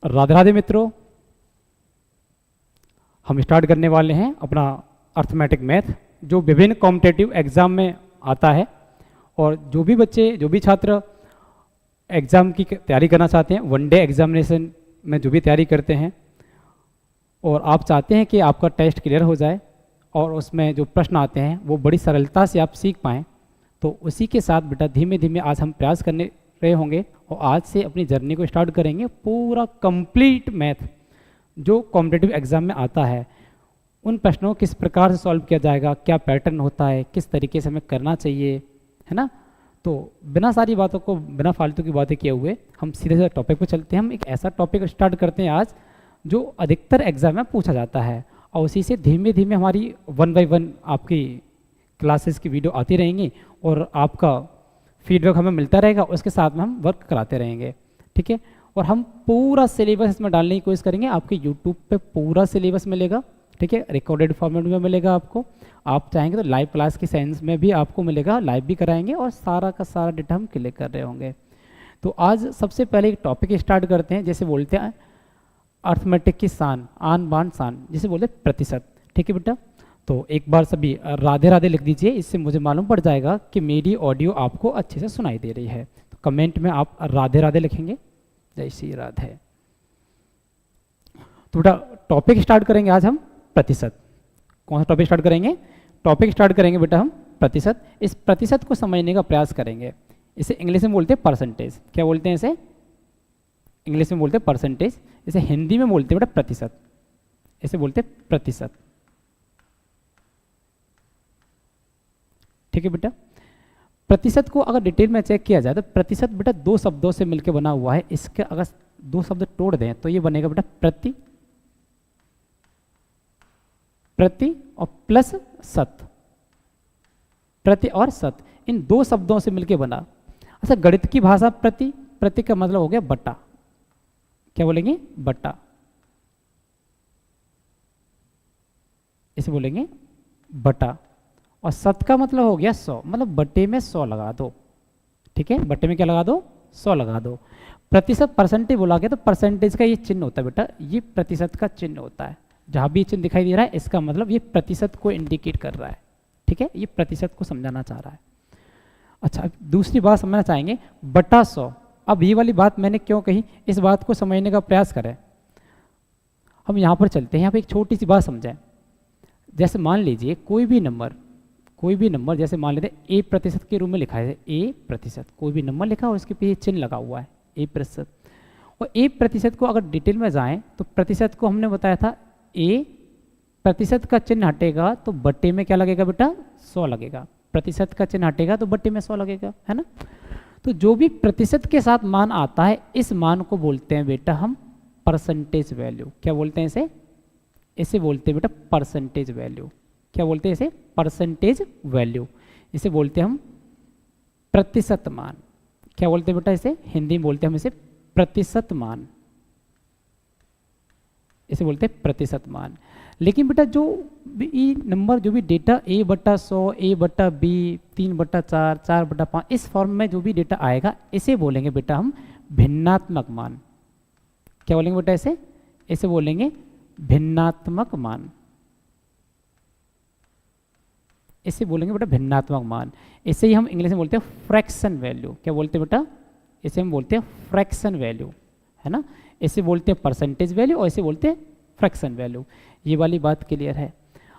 राधे राधे मित्रों, हम स्टार्ट करने वाले हैं अपना अर्थमेटिक मैथ जो विभिन्न कॉम्पिटेटिव एग्जाम में आता है। और जो भी बच्चे, जो भी छात्र एग्ज़ाम की तैयारी करना चाहते हैं, वन डे एग्जामिनेशन में जो भी तैयारी करते हैं और आप चाहते हैं कि आपका टेस्ट क्लियर हो जाए और उसमें जो प्रश्न आते हैं वो बड़ी सरलता से आप सीख पाएँ, तो उसी के साथ बेटा धीमे धीमे आज हम प्रयास करने रहे होंगे और आज से अपनी जर्नी को स्टार्ट करेंगे। पूरा कंप्लीट मैथ जो कॉम्पिटेटिव एग्जाम में आता है, उन प्रश्नों को किस प्रकार से सॉल्व किया जाएगा, क्या पैटर्न होता है, किस तरीके से हमें करना चाहिए, है ना। तो बिना सारी बातों को, बिना फालतू की बातें किए हुए हम सीधे सीधे टॉपिक पे चलते हैं। हम एक ऐसा टॉपिक स्टार्ट करते हैं आज जो अधिकतर एग्जाम में पूछा जाता है और उसी से धीमे धीमे हमारी 1 बाय 1 आपकी क्लासेस की वीडियो आती रहेंगी और आपका फीडबैक हमें मिलता रहेगा, उसके साथ में हम वर्क कराते रहेंगे, ठीक है। और हम पूरा सिलेबस इसमें डालने की कोशिश करेंगे। आपके यूट्यूब पे पूरा सिलेबस मिलेगा, ठीक है, रिकॉर्डेड फॉर्मेट में मिलेगा आपको। आप चाहेंगे तो लाइव क्लास की साइंस में भी आपको मिलेगा, लाइव भी कराएंगे और सारा का सारा डेटा हम क्लियर कर रहे होंगे। तो आज सबसे पहले एक टॉपिक स्टार्ट करते हैं, जैसे बोलते हैं अर्थमेटिक की शान, आन बान शान, जिसे बोलते हैं प्रतिशत, ठीक है बेटा। तो एक बार सभी राधे राधे लिख दीजिए, इससे मुझे मालूम पड़ जाएगा कि मेरी ऑडियो आपको अच्छे से सुनाई दे रही है। तो कमेंट में आप राधे राधे लिखेंगे, जय श्री राधे। तो बेटा टॉपिक स्टार्ट करेंगे आज हम प्रतिशत। कौन सा टॉपिक स्टार्ट करेंगे? टॉपिक स्टार्ट करेंगे बेटा हम प्रतिशत। इस प्रतिशत को समझने का प्रयास करेंगे। इसे इंग्लिश में बोलते हैं परसेंटेज। क्या बोलते हैं इसे? इंग्लिश में बोलते हैं परसेंटेज, इसे हिंदी में बोलते हैं बेटा प्रतिशत। इसे बोलते हैं प्रतिशत, ठीक है बेटा। प्रतिशत को अगर डिटेल में चेक किया जाए तो प्रतिशत बेटा दो शब्दों से मिलकर बना हुआ है। इसके अगर दो शब्द तोड़ दें तो ये बनेगा बेटा प्रति, प्रति और प्लस सत, प्रति और सत, इन दो शब्दों से मिलकर बना। अच्छा, गणित की भाषा प्रति, प्रति का मतलब हो गया बटा। क्या बोलेंगे? बटा। इसे बोलेंगे बटा। और सत का मतलब हो गया 100, मतलब बटे में 100 लगा दो, ठीक है। बटे में क्या लगा दो? 100 लगा दो। प्रतिशत परसेंटेज बोला गया तो परसेंटेज का ये चिन्ह होता है बेटा, ये प्रतिशत का चिन्ह होता है। जहां भी चिन्ह दिखाई दे रहा है इसका मतलब ये प्रतिशत को इंडिकेट कर रहा है, ठीक है, ये प्रतिशत को समझाना चाह रहा है। अच्छा, अब दूसरी बात समझना चाहेंगे, बटा 100। अब ये वाली बात मैंने क्यों कही, इस बात को समझने का प्रयास करें। हम यहाँ पर चलते हैं, यहाँ पर एक छोटी सी बात समझें। जैसे मान लीजिए कोई भी नंबर जैसे मान लेते हैं ए प्रतिशत के रूप में लिखा है, ए प्रतिशत, कोई भी नंबर लिखा और उसके पीछे चिन्ह लगा हुआ है ए प्रतिशत। और ए प्रतिशत को अगर डिटेल में जाएं तो प्रतिशत को हमने बताया था ए प्रतिशत का चिन्ह हटेगा तो बटे में क्या लगेगा बेटा? 100 लगेगा। प्रतिशत का चिन्ह हटेगा तो बटे में 100 लगेगा, है ना। तो जो भी प्रतिशत के साथ मान आता है इस मान को बोलते हैं बेटा हम परसेंटेज वैल्यू। क्या बोलते हैं इसे? इसे बोलते हैं बेटा परसेंटेज वैल्यू। क्या बोलते हैं इसे? Percentage value. इसे बोलते हैं हम प्रतिशत मान। क्या बोलते हैं बेटा इसे? हिंदी में बोलते हैं हम इसे प्रतिशत मान। इसे बोलते हैं प्रतिशत मान। लेकिन बेटा जो भी नंबर, जो भी डेटा a बटा 100, a बटा b, 3 बटा 4, 4 बटा 5, इस फॉर्म में जो भी डेटा आएगा इसे बोलेंगे बेटा हम भिन्नात्मक मान। क्या बोलेंगे बेटा इसे? इसे बोलेंगे भिन्नात्मक मान। इसे बोलेंगे बेटा भिन्नात्मक मान। इसे ही हम इंग्लिश में बोलते हैं फ्रैक्शन वैल्यू। क्या बोलते हैं बेटा? इसे हम बोलते हैं फ्रैक्शन वैल्यू, है ना। इसे बोलते हैं परसेंटेज वैल्यू और इसे बोलते हैं फ्रैक्शन वैल्यू। ये वाली बात क्लियर है?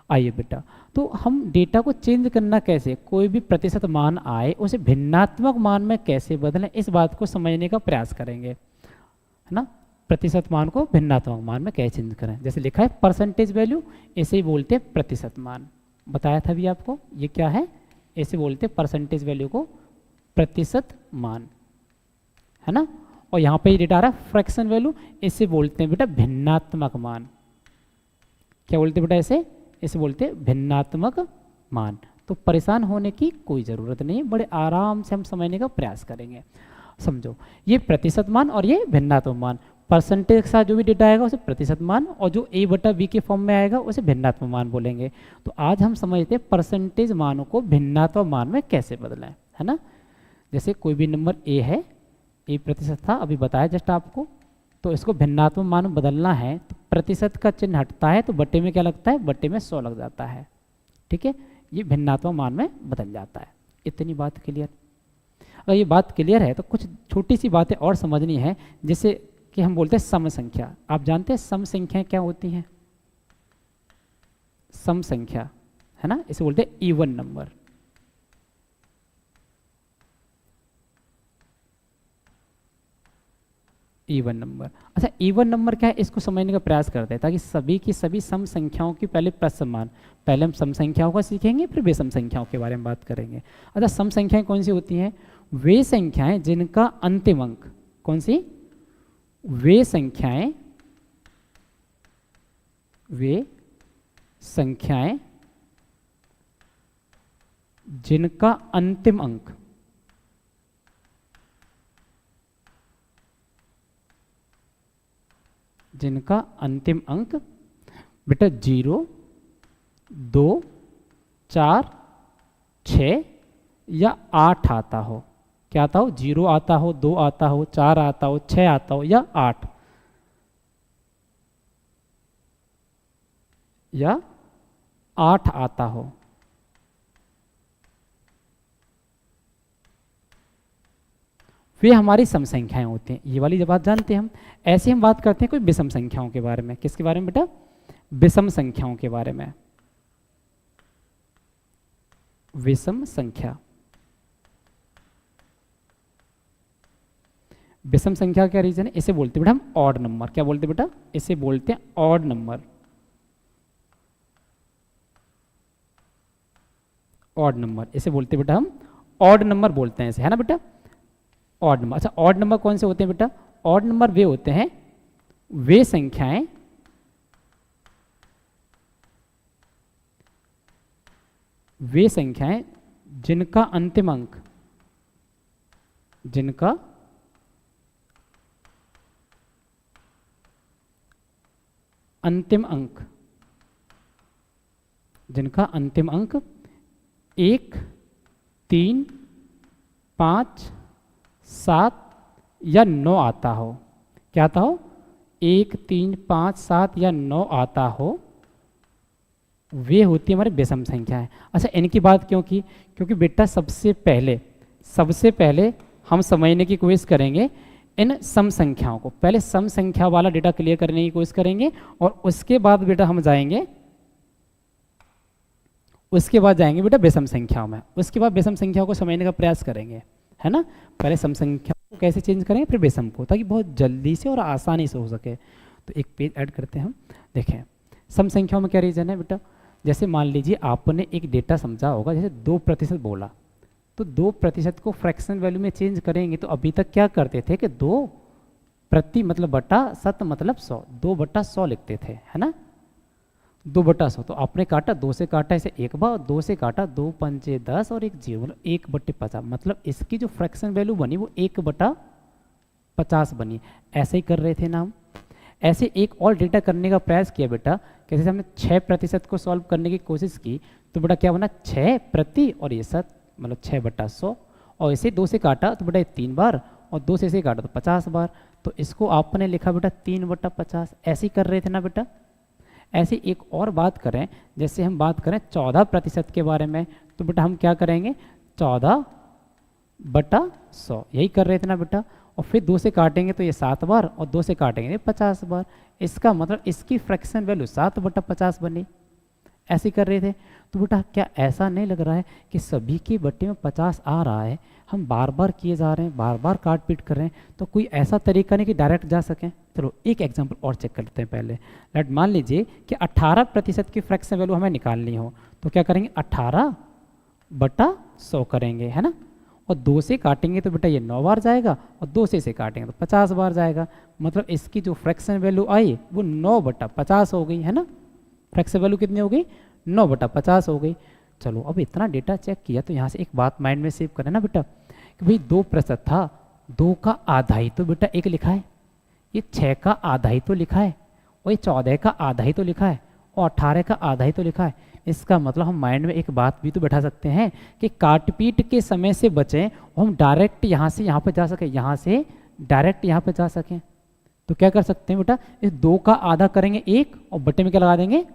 आइए बेटा, तो हम डेटा को चेंज करना कैसे, कोई भी प्रतिशत मान आए उसे भिन्नात्मक मान में कैसे बदलें, इस बात को समझने का प्रयास करेंगे, है ना। प्रतिशत मान को भिन्नात्मक मान में कैसे चेंज करें। जैसे लिखा है परसेंटेज वैल्यू, इसे ही बोलते हैं प्रतिशत मान। बताया था भी आपको, ये क्या है? ऐसे बोलते हैं परसेंटेज वैल्यू को प्रतिशत मान, है ना। और यहाँ पे ये डेटा आ रहा है फ्रैक्शन वैल्यू, इसे बोलते हैं बेटा भिन्नात्मक मान। क्या बोलते हैं बेटा इसे? इसे बोलते हैं भिन्नात्मक मान। तो परेशान होने की कोई ज़रूरत नहीं, बड़े आराम से हम समझने का प्रयास करेंगे। समझो, ये प्रतिशत मान और ये भिन्नात्मक मान। परसेंटेज के साथ जो भी डेटा आएगा उसे प्रतिशत मान और जो a बटा b के फॉर्म में आएगा उसे भिन्नात्मक मान बोलेंगे। तो आज हम समझते हैं परसेंटेज मानों को भिन्नात्मक मान में कैसे बदलें, है ना। जैसे कोई भी नंबर a है, a प्रतिशत था, अभी बताया जस्ट आपको, तो इसको भिन्नात्मक मान में बदलना है तो प्रतिशत का चिन्ह हटता है तो बट्टे में क्या लगता है, बट्टे में 100 लग जाता है। ठीक है, ये भिन्नात्मक मान में बदल जाता है। इतनी बात क्लियर? अगर ये बात क्लियर है तो कुछ छोटी सी बातें और समझनी है, जैसे कि हम बोलते हैं सम संख्या। आप जानते हैं सम संख्याएं क्या होती हैं? सम संख्या है ना, इसे बोलते हैं इवन नंबर। Even number. अच्छा, इवन नंबर क्या है, इसको समझने का प्रयास करते हैं ताकि सभी की सभी सम संख्याओं की पहले प्रसमान, पहले हम सम संख्याओं का सीखेंगे फिर बेसम संख्याओं के बारे में बात करेंगे। अच्छा, सम संख्याएं कौन सी होती हैं? वे संख्याएं जिनका अंतिम अंक, कौन सी? वे संख्याएं जिनका अंतिम अंक बेटा 0, 2, 4, 6 या 8 आता हो। क्या आता हो? 0 आता हो, 2 आता हो, 4 आता हो, 6 आता हो या 8 आता हो। वे हमारी सम संख्याएं होती हैं। ये वाली जब बात जानते हैं हम। ऐसे हम बात करते हैं कोई विषम संख्याओं के बारे में। किसके बारे में बेटा? विषम संख्याओं के बारे में। विषम संख्या, विषम संख्या क्या रीजन है? इसे बोलते हैं बेटा हम ऑड नंबर। क्या बोलते हैं बेटा? इसे बोलते हैं ऑड नंबर। ऑड नंबर इसे बोलते हैं बेटा हम ऑड नंबर बोलते हैं इसे, है ना बेटा? Odd number. अच्छा, ऑड नंबर कौन से होते हैं बेटा? ऑड नंबर वे होते हैं, वे संख्याएं जिनका अंतिम अंक जिनका अंतिम अंक 1, 3, 5, 7 या 9 आता हो। क्या आता हो? 1, 3, 5, 7 या 9 आता हो, वे होती है हमारी विषम संख्याएं। अच्छा, इनकी बात क्यों की? क्योंकि बेटा सबसे पहले हम समझने की कोशिश करेंगे इन सम संख्याओं को। पहले सम संख्या वाला डेटा क्लियर करने की कोशिश करेंगे और उसके बाद बेटा हम जाएंगे बेटा विषम संख्याओं में। उसके बाद विषम संख्याओं को समझने का प्रयास करेंगे, है ना? पहले सम संख्या को कैसे चेंज करेंगे, फिर विषम को, ताकि बहुत जल्दी से और आसानी से हो सके। तो एक पेज ऐड करते हैं हम। देखें, सम संख्याओं में क्या रीजन है बेटा? जैसे मान लीजिए आपने एक डेटा समझा होगा, जैसे 2% बोला, तो 2% को फ्रैक्शन वैल्यू में चेंज करेंगे तो अभी तक क्या करते थे कि 2 प्रति मतलब बटा शत मतलब 100, 2/100 लिखते थे, है ना? 2/100। तो आपने काटा, 2 से काटा इसे एक बार, 2 से काटा, 2 पंचे 10 और 1 0, मतलब 1/50। मतलब इसकी जो फ्रैक्शन वैल्यू बनी वो 1/50 बनी। ऐसे ही कर रहे थे ना हम। ऐसे एक और डेटा करने का प्रयास किया बेटा, कैसे हमने 6% को सॉल्व करने की कोशिश की, तो बेटा क्या बना? 6 प्रति और ये 7 मतलब 6/100। और इसे 2 से काटा तो बेटा 3 बार, और 2 से इसे काटा तो 50 बार। तो इसको आपने लिखा बेटा 3/50। ऐसे ही कर रहे थे ना बेटा। ऐसे एक और बात करें, जैसे हम बात करें 14% के बारे में, तो बेटा हम क्या करेंगे? 14/100 यही कर रहे थे ना बेटा। और फिर 2 से काटेंगे तो ये 7 बार, और 2 से काटेंगे 50 बार। इसका मतलब इसकी फ्रैक्शन वैल्यू 7/50 बनी। ऐसे कर रहे थे। तो बेटा क्या ऐसा नहीं लग रहा है कि सभी के बट्टे में 50 आ रहा है, हम बार बार किए जा रहे हैं, बार बार काट पीट कर रहे हैं, तो कोई ऐसा तरीका नहीं कि डायरेक्ट जा सकें? चलो एक एग्जांपल और चेक करते हैं पहले। लेट मान लीजिए कि 18% की फ्रैक्शन वैल्यू हमें निकालनी हो, तो क्या करेंगे? 18/100 करेंगे, है ना? और 2 से काटेंगे तो बेटा ये 9 बार जाएगा, और 2 से इसे काटेंगे तो 50 बार जाएगा। मतलब इसकी जो फ्रैक्शन वैल्यू आई वो 9/50 हो गई, है ना? फ्रैक्शन वैल्यू कितनी हो गई? 9/50 हो गई। चलो अब इतना डेटा चेक किया तो यहाँ से एक बात माइंड में सेव करें ना बेटा, कि भाई 2% था, 2 का आधा ही तो बेटा 1 लिखा है, ये 6 का आधा ही तो लिखा है, और ये 14 का आधा ही तो लिखा है, और 18 का आधा ही तो लिखा है। इसका मतलब हम माइंड में एक बात भी तो बैठा सकते हैं कि काट पीट के समय से बचें और हम डायरेक्ट यहाँ से यहाँ पर जा सकें, यहाँ से डायरेक्ट यहाँ पर जा सकें। तो क्या कर सकते हैं बेटा, इस 2 का आधा करेंगे 1 और बट्टे में क्या लगा देंगे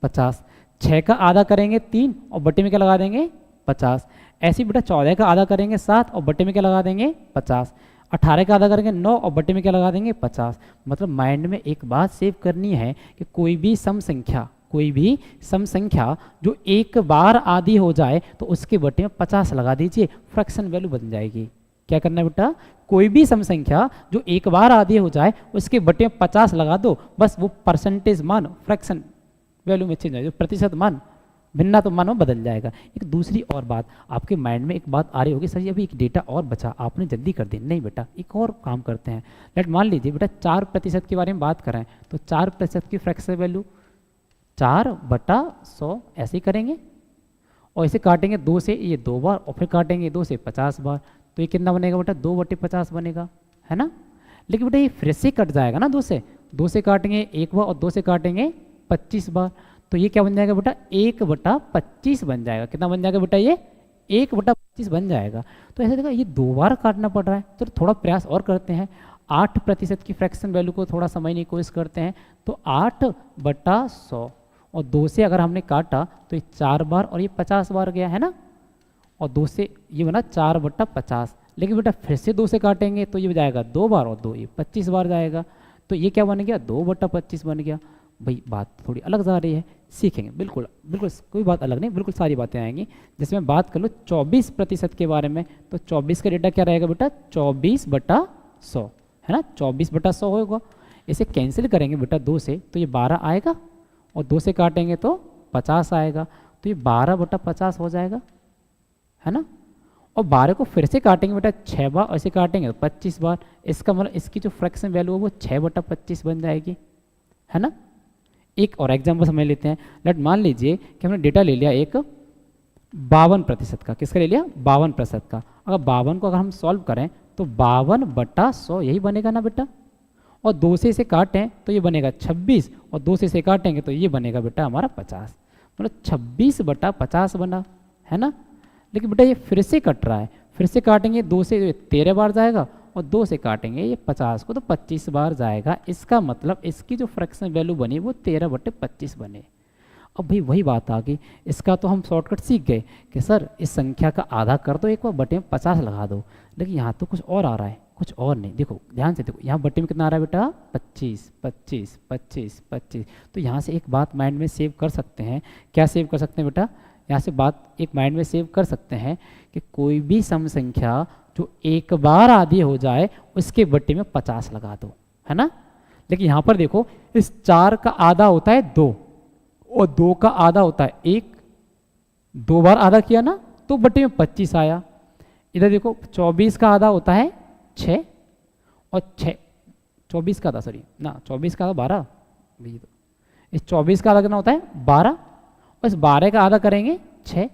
50। 6 का आधा करेंगे 3 और बट्टे में क्या लगा देंगे 50। ऐसे ही बेटा 14 का आधा करेंगे 7 और बट्टे में क्या लगा देंगे 50। 18 का आधा करेंगे 9 और बट्टे में क्या लगा देंगे 50। मतलब माइंड में एक बात सेव करनी है कि कोई भी सम संख्या जो एक बार आधी हो जाए तो उसके बट्टे में 50 लगा दीजिए, फ्रैक्शन वैल्यू बन जाएगी। क्या करना है बेटा, कोई भी सम संख्या जो एक बार आधी हो जाए उसके बट्टे में 50 लगा दो, बस वो परसेंटेज मान फ्रैक्शन वैल्यू में चेंज हो जाए, प्रतिशत मान भिन्ना तो मान में बदल जाएगा। एक दूसरी और बात आपके माइंड में एक बात आ रही होगी, सर ये अभी एक डेटा और बचा, आपने जल्दी कर दी। नहीं बेटा, एक और काम करते हैं। लेट मान लीजिए बेटा 4% के बारे में बात करें तो 4% की फ्रैक्शन वैल्यू 4/100 ऐसे ही करेंगे और इसे काटेंगे 2 से ये 2 बार और फिर काटेंगे 2 से 50 बार, तो ये कितना बनेगा बेटा 2/50 बनेगा, है ना। लेकिन बेटा ये फिर से कट जाएगा ना 2 से काटेंगे 1 बार और 2 से काटेंगे 25 बार, तो ये क्या बन जाएगा बेटा 1/25 बन जाएगा। कितना बन जाएगा बेटा, ये 1/25 बन जाएगा। तो ऐसे देखो ये 2 बार काटना पड़ रहा है, तो थोड़ा प्रयास और करते हैं। 8% की फ्रैक्शन वैल्यू को थोड़ा समझने की कोशिश करते हैं। तो 8/100 और 2 से अगर हमने काटा तो ये 4 बार और ये 50 बार गया, है ना। और 2 से ये बना 4/50। लेकिन बेटा फिर से 2 से काटेंगे तो ये हो जाएगा 2 बार और 2 ये 25 बार जाएगा, तो ये क्या बन गया 2/25 बन गया। भाई बात थोड़ी अलग जा रही है, सीखेंगे, बिल्कुल बिल्कुल कोई बात अलग नहीं, बिल्कुल सारी बातें आएंगी। जैसे मैं बात कर लूँ 24% के बारे में, तो 24 का डेटा क्या रहेगा बेटा 24/100, है ना। 24/100 होगा, इसे कैंसिल करेंगे बेटा 2 से तो ये 12 आएगा और 2 से काटेंगे तो 50 आएगा, तो ये 12/50 हो जाएगा, है ना। और 12 को फिर से काटेंगे बेटा 6 बार, ऐसे काटेंगे तो 25 बार, इसका मतलब इसकी जो फ्रैक्शन वैल्यू है वो 6/25 बन जाएगी, है ना। एक और एग्जाम्पल समझ लेते हैं। लेट मान लीजिए कि हमने डेटा ले लिया एक 52% का, किसका ले लिया 52% का। अगर 52 को अगर हम सॉल्व करें तो 52/100 यही बनेगा ना बेटा, और 2 से इसे काटें तो ये बनेगा 26 और 2 से इसे काटेंगे तो ये बनेगा बेटा हमारा 50, मतलब 26/50 बना, है ना। लेकिन बेटा ये फिर से कट रहा है, फिर से काटेंगे 2 से 13 बार जाएगा और 2 से काटेंगे ये 50 को तो 25 बार जाएगा। इसका मतलब इसकी जो फ्रैक्शन वैल्यू बनी वो 13/25 बने। अब भाई वही बात आ गई, इसका तो हम शॉर्टकट सीख गए कि सर इस संख्या का आधा कर दो एक बार, बटे में 50 लगा दो। लेकिन यहाँ तो कुछ और आ रहा है, कुछ और नहीं। देखो ध्यान से देखो, यहाँ बटे में कितना आ रहा है बेटा 25 25 25 25। तो यहाँ से एक बात माइंड में सेव कर सकते हैं। क्या सेव कर सकते हैं बेटा, यहाँ से बात एक माइंड में सेव कर सकते हैं कि कोई भी सम संख्या जो एक बार आधी हो जाए उसके बट्टे में 50 लगा दो, है ना। लेकिन यहाँ पर देखो इस 4 का आधा होता है 2 और 2 का आधा होता है 1, 2 बार आधा किया ना तो बट्टे में 25 आया। इधर देखो 24 का आधा होता है 6 और 24 का आधा, सॉरी ना 24 का आधा 12, इस 24 का आधा कितना होता है 12 और इस 12 का आधा करेंगे 6,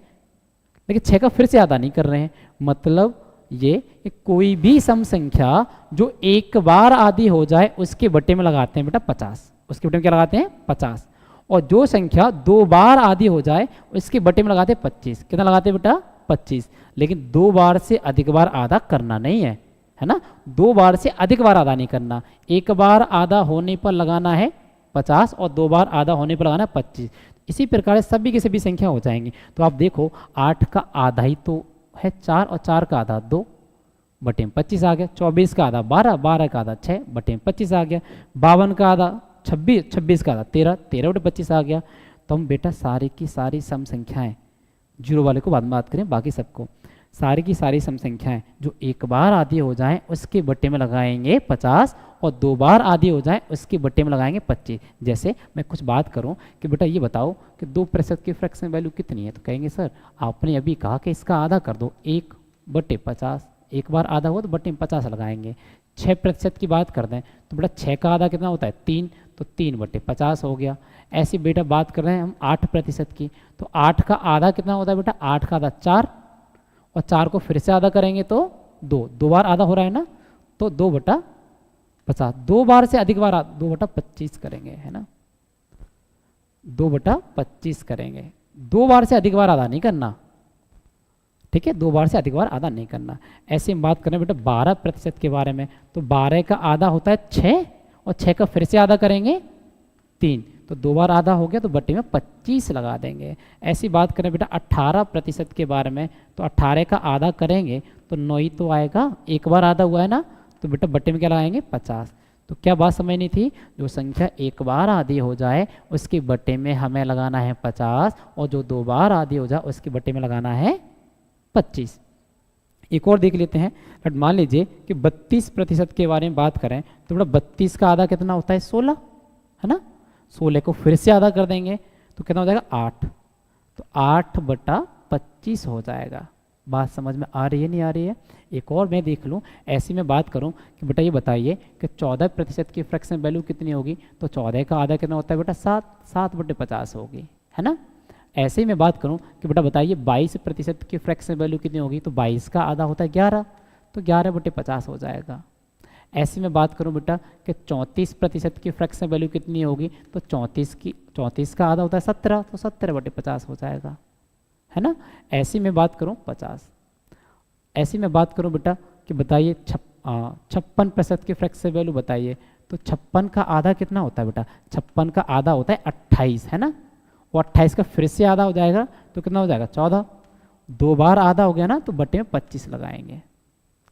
लेकिन 6 का फिर से आधा नहीं कर रहे हैं। मतलब ये कोई भी सम संख्या जो एक बार आधी हो जाए उसके बट्टे में लगाते हैं बेटा 50, उसके बट्टे में क्या लगाते हैं 50। और जो संख्या 2 बार आधी हो जाए उसके बट्टे में लगाते हैं 25। कितना लगाते हैं बेटा 25। लेकिन 2 बार से अधिक बार आधा करना नहीं है, है ना। 2 बार से अधिक बार आधा नहीं करना, एक बार आधा होने पर लगाना है 50 और 2 बार आधा होने पर लगाना है 25। इसी प्रकार सभी की सभी संख्या हो जाएंगी। तो आप देखो 8 का आधा ही तो है 4 और 4 का आधा 2, बटे में 25 आ गया। 24 का आधा 12, 12 का आधा 6, बटे में 25 आ गया। 52 का आधा 26, 26 का आधा 13, 13/25 आ गया। तो हम बेटा सारी की सारी सम संख्याएं, जीरो वाले को बाद में बात करें, बाकी सबको सारी की सारी सम संख्याएं जो एक बार आधी हो जाएं उसके बट्टे में लगाएंगे 50 और 2 बार आधी हो जाए उसके बट्टे में लगाएंगे 25। जैसे मैं कुछ बात करूं कि बेटा ये बताओ कि 2% की फ्रैक्शन वैल्यू कितनी है, तो कहेंगे सर आपने अभी कहा कि इसका आधा कर दो 1/50, एक बार आधा हुआ तो बट्टे में 50 लगाएंगे। 6% की बात कर दें तो बेटा 6 का आधा कितना होता है 3, तो 3/50 हो गया। ऐसी बेटा बात कर रहे हैं हम 8% की, तो 8 का आधा कितना होता है बेटा 8 का आधा 4 और 4 को फिर से आधा करेंगे तो 2 बार आधा हो रहा है ना, तो 2/50। 2 बार से अधिक बार 2/25 करेंगे, है ना, 2/25 करेंगे। 2 बार से अधिक बार आधा नहीं करना, ठीक है, 2 बार से अधिक बार आधा नहीं करना। ऐसे हम बात करें बेटा 12% के बारे में, तो 12 का आधा होता है 6 और 6 का फिर से आधा करेंगे 3, तो 2 बार आधा हो गया, तो बट्टे में 25 लगा देंगे। ऐसी बात करें बेटा 18% के बारे में, तो 18 का आधा करेंगे तो 9 ही तो आएगा, एक बार आधा हुआ है ना, तो बेटा बट्टे में क्या लगाएंगे 50। तो क्या बात समझनी थी, जो संख्या एक बार आधी हो जाए उसके बट्टे में हमें लगाना है 50, और जो 2 बार आधी हो जाए उसके बट्टे में लगाना है 25। एक और देख लेते हैं, बट मान लीजिए कि 32% के बारे में बात करें, तो बेटा 32 का आधा कितना होता है 16, है ना। 16 को फिर से आधा कर देंगे तो कितना हो जाएगा 8, तो 8/25 हो जाएगा। बात समझ में आ रही है नहीं आ रही है। एक और मैं देख लूँ, ऐसी मैं बात करूँ कि बेटा ये बताइए कि 14% की फ्रैक्शन वैल्यू कितनी होगी, तो 14 का आधा कितना होता है बेटा 7, 7/50 होगी, है ना। ऐसे ही मैं बात करूं कि बेटा बताइए 22% की फ्रैक्शन वैल्यू कितनी होगी, तो 22 का आधा होता है 11, तो 11/50 हो जाएगा। ऐसे में बात करूं बेटा कि 34% की फ्रैक्शन वैल्यू कितनी होगी, तो 34 का आधा होता है 17, तो 17/50 हो जाएगा, है ना। ऐसी में बात करूं 50, ऐसी में बात करूं बेटा कि बताइए 56% की फ्रैक्शन वैल्यू बताइए, तो 56 का आधा कितना होता है बेटा, 56 का आधा होता है 28, है ना। वो 28 का फिर से आधा हो जाएगा तो कितना हो जाएगा 14, 2 बार आधा हो गया ना, तो बट्टे में 25 लगाएंगे,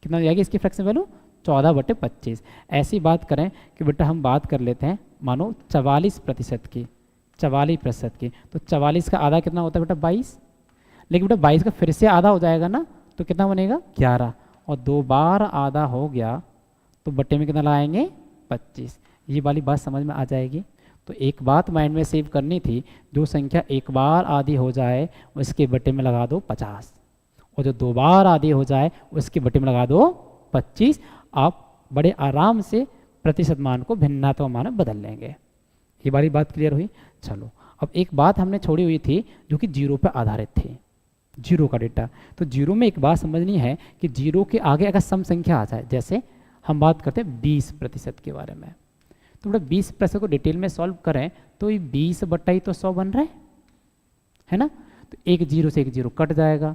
कितना हो जाएगी इसकी फ्रैक्शन वैल्यू 14/25। ऐसी बात करें कि बेटा हम बात कर लेते हैं मानो 44% की, 44% की, तो 44 का आधा कितना होता है बेटा 22, लेकिन बेटा 22 का फिर से आधा हो जाएगा ना, तो कितना बनेगा 11, और 2 बार आधा हो गया तो बट्टे में कितना लगाएंगे 25। ये वाली बात समझ में आ जाएगी। तो एक बात माइंड में सेव करनी थी, जो संख्या एक बार आधी हो जाए उसके बट्टे में लगा दो 50, और जो 2 बार आधी हो जाए उसके बट्टे में लगा दो 25। आप बड़े आराम से प्रतिशत मान को भिन्नात्मक मान में बदल लेंगे। ये वाली बात क्लियर हुई। चलो अब एक बात हमने छोड़ी हुई थी जो कि 0 पर आधारित थी, 0 का डेटा। तो 0 में एक बात समझनी है कि 0 के आगे अगर सम संख्या आ जाए, जैसे हम बात करते हैं 20% के बारे में, तो बेटा 20% को डिटेल में सॉल्व करें तो ये 20/100 बन रहा है ना। तो एक 0 से एक 0 कट जाएगा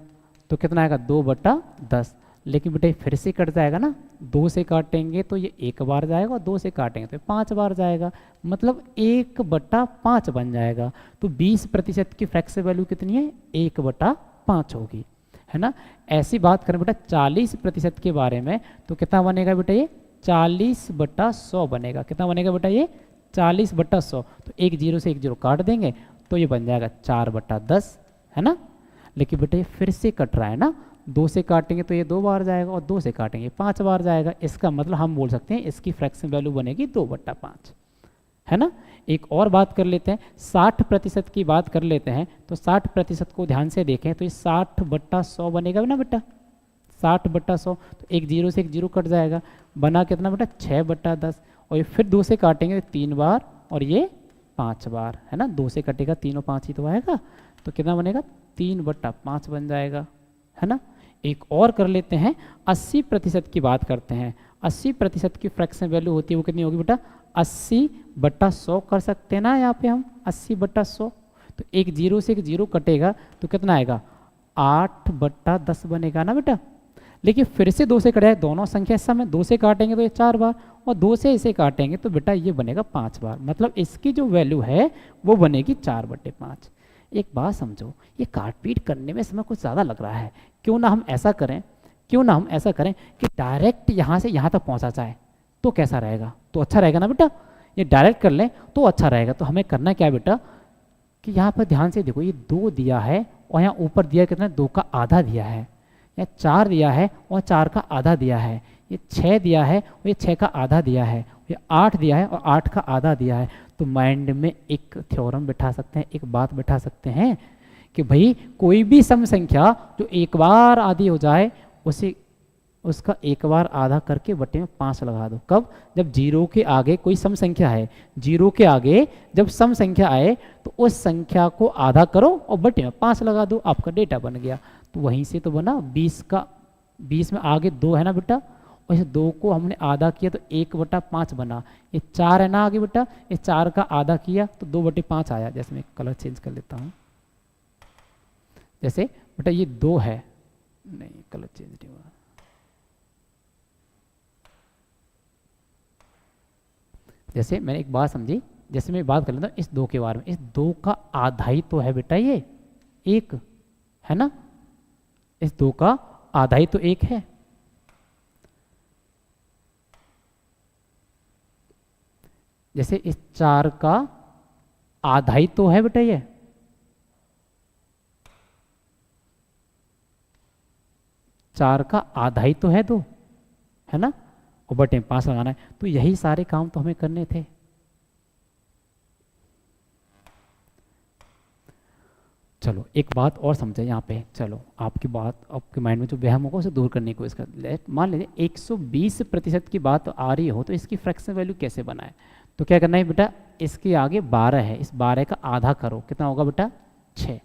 तो कितना आएगा 2/10, लेकिन बेटा फिर से कट जाएगा ना, 2 से काटेंगे तो ये 1 बार जाएगा, और 2 से काटेंगे तो 5 बार जाएगा, मतलब 1/5 बन जाएगा। तो 20% की फ्रैक्शन वैल्यू कितनी है 1/5 होगी, है ना। ऐसी बात करें बेटा 40% के बारे में, तो कितना बनेगा बेटा ये 40/100 बनेगा। कितना बनेगा बेटा ये 40/100, तो एक 0 से एक 0 काट देंगे तो ये बन जाएगा 4/10, है ना। लेकिन बेटा ये फिर से कट रहा है ना, 2 से काटेंगे तो ये 2 बार जाएगा, और 2 से काटेंगे 5 बार जाएगा। इसका मतलब हम बोल सकते हैं इसकी फ्रैक्शन वैल्यू बनेगी 2/5, है ना। एक और बात कर लेते हैं, 60% की बात कर लेते हैं। तो 60% को ध्यान से देखें तो ये 60/100 बनेगा ना बेटा, 60/100, तो एक 0 से एक 0 कट जाएगा, बना कितना बेटा 6/10, और ये फिर 2 से काटेंगे 3 बार, और ये 5 बार, है ना। 2 से कटेगा 3 और 5 ही तो आएगा, तो कितना बनेगा 3/5 बन जाएगा, है ना। एक और कर लेते हैं, 80% की बात करते हैं। 80% की फ्रैक्शन वैल्यू होती है वो कितनी होगी बेटा 80/100 कर सकते हैं ना यहाँ पे हम 80/100। तो एक 0 से एक 0 कटेगा तो कितना आएगा 8/10 बनेगा ना बेटा। लेकिन फिर से 2 से कटेगा, दोनों संख्या इस समय 2 से काटेंगे तो ये 4 बार, और 2 से इसे काटेंगे तो बेटा ये बनेगा 5 बार, मतलब इसकी जो वैल्यू है वो बनेगी 4/5। एक बात समझो, ये काट पीट करने में समय कुछ ज़्यादा लग रहा है, क्यों ना हम ऐसा करें, कि डायरेक्ट यहाँ से यहाँ तक पहुँचा जाए, तो कैसा रहेगा, तो अच्छा रहेगा ना बेटा। ये डायरेक्ट कर लें तो अच्छा रहेगा। तो हमें करना क्या है बेटा कि यहाँ पर ध्यान से देखो, ये 2 दिया है और यहाँ ऊपर दिया कितना 2 का आधा दिया है, या 4 दिया है और 4 का आधा दिया है, ये 6 दिया है और ये 6 का आधा दिया है, ये 8 दिया है और 8 का आधा दिया है। तो माइंड में एक थ्योरम बिठा सकते हैं, एक बात बिठा सकते हैं कि भाई कोई भी सम संख्या जो एक बार आधी हो जाए उसे उसका एक बार आधा करके बट्टे में 5 लगा दो। कब, जब 0 के आगे कोई सम संख्या है, 0 के आगे जब सम संख्या आए तो उस संख्या को आधा करो और बट्टे में 5 लगा दो, आपका डेटा बन गया। तो वहीं से तो बना 20 में आगे 2 है ना बेटा, और इस 2 को हमने आधा किया तो 1/5 बना। ये 4 है ना आगे बेटा, ये 4 का आधा किया तो 2/5 आया। जैसे मैं कलर चेंज कर लेता हूँ, जैसे बेटा ये 2 है, नहीं कलर चेंज नहीं हुआ, जैसे मैंने एक बात समझी, जैसे मैं बात कर लेता हूँ इस 2 के बारे में, इस 2 का आधा ही तो है बेटा ये 1, है ना, इस 2 का आधा ही तो 1 है। जैसे इस 4 का आधा ही तो है बेटा ये, चार का आधा ही तो है 2, है ना, और बटे 5 लगाना है। तो यही सारे काम तो हमें करने थे। चलो एक बात और समझे यहाँ पे, चलो आपकी बात, आपके माइंड में जो वहम होगा उसे दूर करने की कोशिश कर। मान लीजिए 120% की बात आ रही हो तो इसकी फ्रैक्शन वैल्यू कैसे बनाए। तो क्या करना है बेटा, इसके आगे 12 है, इस 12 का आधा करो, कितना होगा बेटा 6,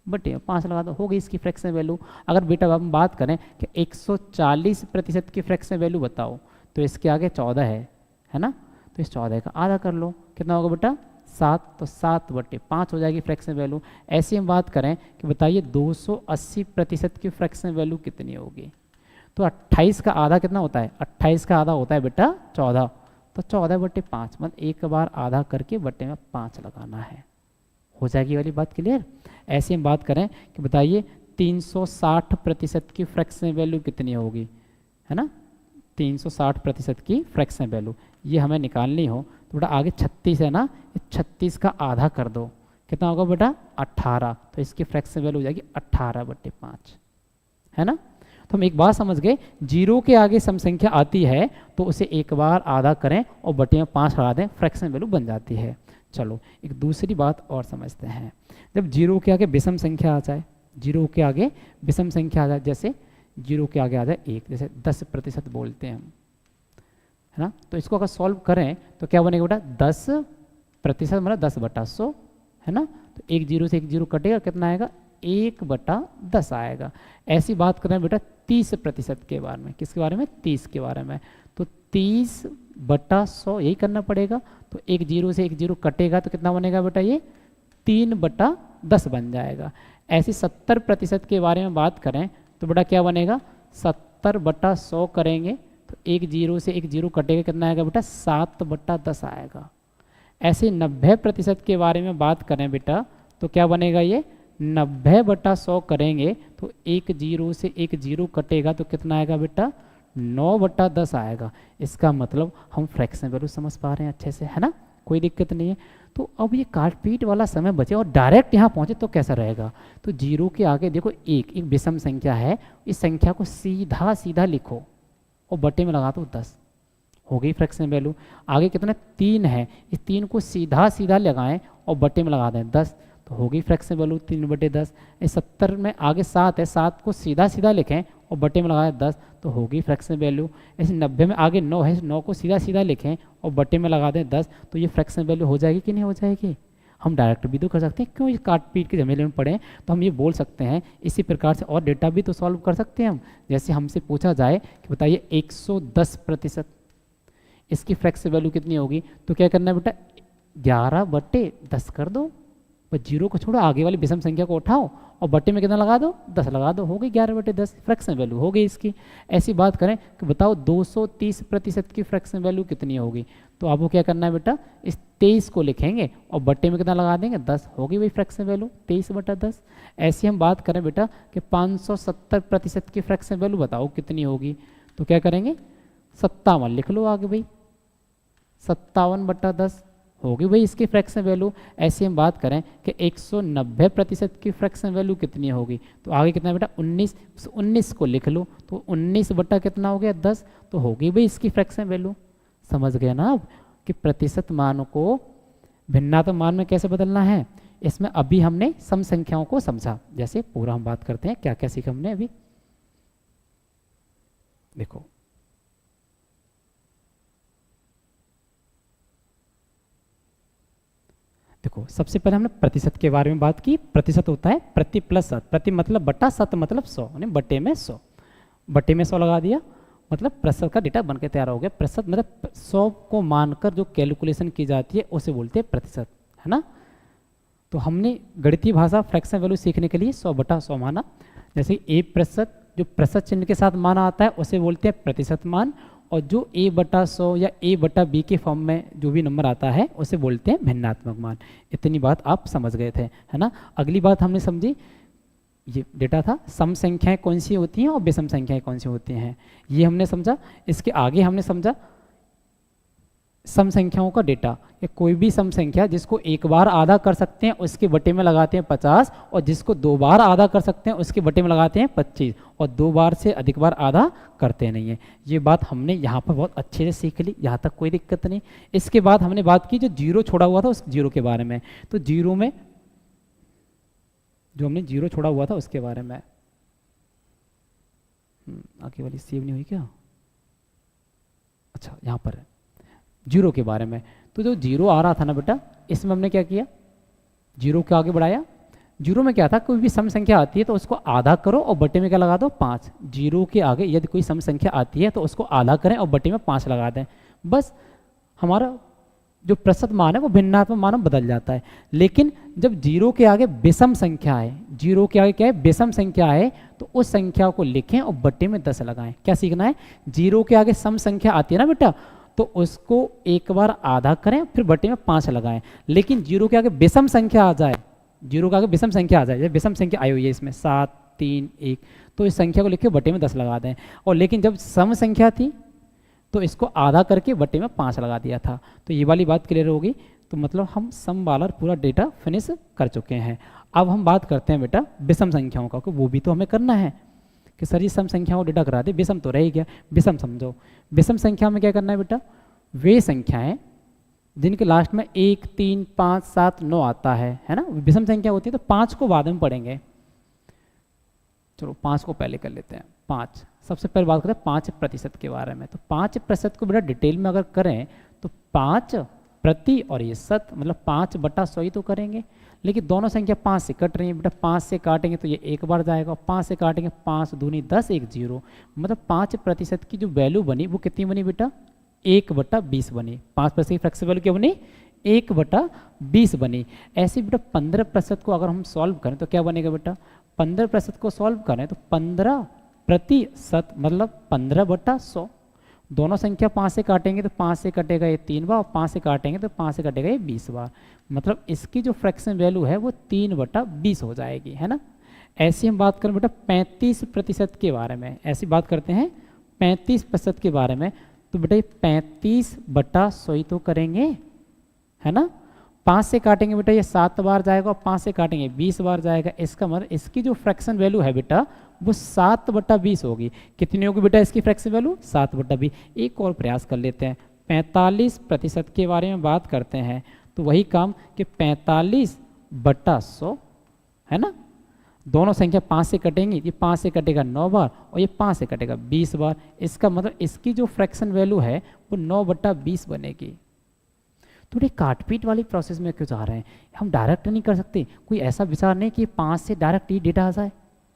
बटे 5 लगा दो, हो गई इसकी फ्रैक्शन वैल्यू। अगर बेटा हम बात करें कि 140% की फ्रैक्शन वैल्यू बताओ तो इसके आगे 14 है ना, तो इस 14 का आधा कर लो, कितना होगा बेटा 7, तो 7 बटे 5 हो जाएगी फ्रैक्शन वैल्यू। ऐसी हम बात करें कि बताइए 280% की फ्रैक्शन वैल्यू कितनी होगी। तो 28 का आधा कितना होता है, 28 का आधा होता है बेटा 14, तो 14 बटे 5, मतलब एक बार आधा करके बटे में 5 लगाना है, हो जाएगी वाली बात क्लियर। ऐसे हम बात करें कि बताइए 360% की फ्रैक्शन वैल्यू कितनी होगी, है ना, 360% की फ्रैक्शन वैल्यू ये हमें निकालनी हो तो बेटा आगे 36 है ना, 36 का आधा कर दो, कितना होगा बेटा 18, तो इसकी फ्रैक्शन वैल्यू हो जाएगी 18 बटे 5, है ना। तो हम एक बात समझ गए, 0 के आगे सम संख्या आती है तो उसे एक बार आधा करें और बटे में 5 लगा दें, फ्रैक्शन वैल्यू बन जाती है। चलो एक दूसरी बात और समझते हैं, जब 0 के आगे विषम संख्या आ जाए, 0 के आगे विषम संख्या आ जाए, जैसे 0 के आगे आ जाए 1, जैसे 10% बोलते हैं हम, है ना, तो इसको अगर सॉल्व करें तो क्या बनेगा बेटा 10% मतलब 10 बटा 100, है ना, तो 1 0 से 1 0 कटेगा, कितना आएगा 1 बटा 10 आएगा। ऐसी बात करें बेटा 30% के बारे में, किसके बारे में 30 के बारे में, तो 30 बटा 100 यही करना पड़ेगा, तो 1 0 से 1 0 कटेगा तो कितना बनेगा बेटा ये 3 बटा 10 बन जाएगा। ऐसे 70% के बारे में बात करें तो बेटा क्या बनेगा 70 बटा 100 करेंगे तो 1 0 से 1 0 कटेगा, कितना आएगा बेटा 7 बटा 10 आएगा। ऐसे 90% के बारे में बात करें बेटा तो क्या बनेगा ये 90 बटा 100 करेंगे तो 1 0 से 1 0 कटेगा तो कितना आएगा बेटा 9 बटा 10 आएगा। इसका मतलब हम फ्रैक्शन वैल्यू समझ पा रहे हैं अच्छे से, है ना, कोई दिक्कत नहीं है। तो अब ये काट पीट वाला समय बचे और डायरेक्ट यहाँ पहुँचे तो कैसा रहेगा, तो 0 के आगे देखो एक विषम संख्या है, इस संख्या को सीधा सीधा लिखो और बटे में लगा दो 10, हो गई फ्रैक्शन वैल्यू। आगे कितना 3 है, इस 3 को सीधा सीधा लगाएं और बटे में लगा दें 10, तो हो गई फ्रैक्शन वैल्यू 3 बटे 10। इस 70 में आगे 7 है, 7 को सीधा सीधा लिखें और बटे में लगाएं 10, तो हो गई फ्रैक्शन वैल्यू। ऐसे 90 में आगे 9 है, 9 को सीधा सीधा लिखें और बटे में लगा दें 10, तो ये फ्रैक्शन वैल्यू हो जाएगी कि नहीं हो जाएगी। हम डायरेक्ट भी तो कर सकते हैं, क्यों ये काट पीट के झमेले में पड़े, तो हम ये बोल सकते हैं इसी प्रकार से और डेटा भी तो सॉल्व कर सकते हैं हम। जैसे हमसे पूछा जाए कि बताइए 110% इसकी फ्रैक्शन वैल्यू कितनी होगी, तो क्या करना है बेटा 11 बटे 10 कर दो, बस 0 को छोड़ो, आगे वाली विषम संख्या को उठाओ और बटे में कितना लगा दो 10 लगा दो, हो गई 11 बटे 10 फ्रैक्शन वैल्यू हो गई इसकी। ऐसी बात करें कि बताओ 230% की फ्रैक्शन वैल्यू कितनी होगी, तो आपको क्या करना है बेटा इस 23 को लिखेंगे और बटे में कितना लगा देंगे 10, हो गई वही फ्रैक्शन वैल्यू 23 बटा 10। ऐसी हम बात करें बेटा कि 570% की फ्रैक्शन वैल्यू बताओ कितनी होगी, तो क्या करेंगे 57 लिख लो आगे भाई, 57 बटा 10 होगी भाई इसकी फ्रैक्शन वैल्यू। ऐसे हम बात करें कि 190% की फ्रैक्शन वैल्यू कितनी होगी, तो आगे कितना बेटा 19, 19 को लिख लो, तो 19 बटा कितना हो गया 10, तो होगी भाई इसकी फ्रैक्शन वैल्यू। समझ गए ना आप कि प्रतिशत मान को भिन्नात्मक मान में कैसे बदलना है। इसमें अभी हमने सम संख्याओं को समझा, जैसे पूरा हम बात करते हैं क्या क्या सीखा हमने अभी। देखो सबसे पहले हमने प्रतिशत के बारे में बात की। प्रतिशत होता है प्रति प्लस शत, प्रति मतलब बटा, शत मतलब 100, यानी बटे में 100, बटे में 100 लगा दिया, मतलब प्रतिशत का डेटा बनके तैयार हो गया। प्रतिशत मतलब 100 को मानकर जो कैलकुलेशन की जाती है उसे बोलते हैं प्रतिशत, है ना। तो हमने गणितीय भाषा फ्रैक्शन वैल्यू सीखने के लिए 100 बटा 100 माना। जैसे 1% जो प्रतिशत चिन्ह के साथ माना आता है उसे बोलते हैं प्रतिशत मान, और जो a/100 या a/b के फॉर्म में जो भी नंबर आता है उसे बोलते हैं भिन्नात्मक मान। इतनी बात आप समझ गए थे, है ना। अगली बात हमने समझी, ये डेटा था सम संख्याएं कौन सी होती हैं और विषम संख्याएं कौन सी होती हैं, ये हमने समझा। इसके आगे हमने समझा सम संख्याओं का डेटा, या कोई भी सम संख्या जिसको एक बार आधा कर सकते हैं उसके बटे में लगाते हैं 50, और जिसको 2 बार आधा कर सकते हैं उसके बटे में लगाते हैं 25, और 2 बार से अधिक बार आधा करते नहीं है। ये बात हमने यहाँ पर बहुत अच्छे से सीख ली, यहाँ तक कोई दिक्कत नहीं। इसके बाद हमने बात की जो जीरो छोड़ा हुआ था उस जीरो के बारे में। तो जीरो में जो हमने जीरो छोड़ा हुआ था उसके बारे में, आगे वाली सेव नहीं हुई क्या, अच्छा यहाँ पर है जीरो के बारे में। तो जो जीरो आ रहा था ना बेटा, इसमें हमने क्या किया, जीरो के आगे बढ़ाया। जीरो में क्या था, कोई भी सम संख्या आती है तो उसको आधा करो और बटे में क्या लगा दो 5। जीरो के आगे यदि कोई सम संख्या आती है तो उसको आधा करें और बटे में 5 लगा दें, बस हमारा जो प्रतिशत मान है वो भिन्नात्मक मान में बदल जाता है। लेकिन जब जीरो के आगे विषम संख्या है, जीरो के आगे क्या है विषम संख्या है, तो उस संख्या को लिखें और बटे में 10 लगाएं। क्या सीखना है, जीरो के आगे सम संख्या आती है ना बेटा, तो उसको एक बार आधा करें फिर बटे में 5 लगाएं। लेकिन जीरो के आगे विषम संख्या आ जाए, जीरो के आगे विषम संख्या आ जाए, विषम संख्या आई हुई है इसमें 7, 3, 1, तो इस संख्या को लिख के बटे में 10 लगा दें। और लेकिन जब सम संख्या थी तो इसको आधा करके बटे में 5 लगा दिया था। तो ये वाली बात क्लियर होगी। तो मतलब हम सम वाला पूरा डेटा फिनिश कर चुके हैं। अब हम बात करते हैं बेटा विषम संख्याओं का, वो भी तो हमें करना है कि सर ये सम संख्याओं को डेटा करा दे, विषम तो रह ही गया। विषम समझो, विषम संख्या में क्या करना है बेटा, वे संख्याएं जिनके लास्ट में 1, 3, 5, 7, 9 आता है ना, विषम संख्या होती है। तो 5 को बाद में पढ़ेंगे, चलो 5 को पहले कर लेते हैं। 5 सबसे पहले बात करते हैं 5% के बारे में। तो 5% को बेटा डिटेल में अगर करें तो 5 प्रति और ये शत, मतलब 5/100 ही तो करेंगे। लेकिन दोनों संख्या 5 से कट रही है बेटा, 5 से काटेंगे तो ये एक बार जाएगा, 5 से काटेंगे 5 दूनी 10, 1 0, मतलब 5% की जो वैल्यू बनी वो कितनी बनी बेटा, 1/20 बनी। 5% की फ्रैक्शन वैल्यू क्या बनी, 1/20 बनी। ऐसे बेटा 15% को अगर हम सॉल्व करें तो क्या बनेगा बेटा, 15% को सॉल्व करें तो 15% मतलब 15/100। दोनों संख्या 5 से काटेंगे तो 5 से कटेगा ये 3 बार, और 5 से काटेंगे तो 5 से कटेगा ये 20 बार, मतलब इसकी जो फ्रैक्शन वैल्यू है वो 3/20 हो जाएगी, है ना। ऐसी हम बात करें बेटा 35% के बारे में, ऐसी बात करते हैं 35% के बारे में। तो बेटा ये 35/100 ही तो करेंगे, है ना। 5 से काटेंगे बेटा ये 7 बार जाएगा, और 5 से काटेंगे 20 बार जाएगा। इसका मतलब इसकी जो फ्रैक्शन वैल्यू है बेटा वो 7/20 होगी। कितनी होगी बेटा इसकी फ्रैक्शन वैल्यू, 7/20। एक और प्रयास कर लेते हैं, 45% के बारे में बात करते हैं। तो वही काम कि 45/100, है ना। दोनों संख्या 5 से कटेंगी, ये 5 से कटेगा 9 बार और ये 5 से कटेगा 20 बार। इसका मतलब इसकी जो फ्रैक्शन वैल्यू है वो 9/20 बनेगी। थोड़ी काटपीट वाली प्रोसेस में क्यों जा रहे हैं, हम डायरेक्ट नहीं कर सकते। कोई ऐसा विचार नहीं कि 5 से डायरेक्ट ये डेटा आ जाए,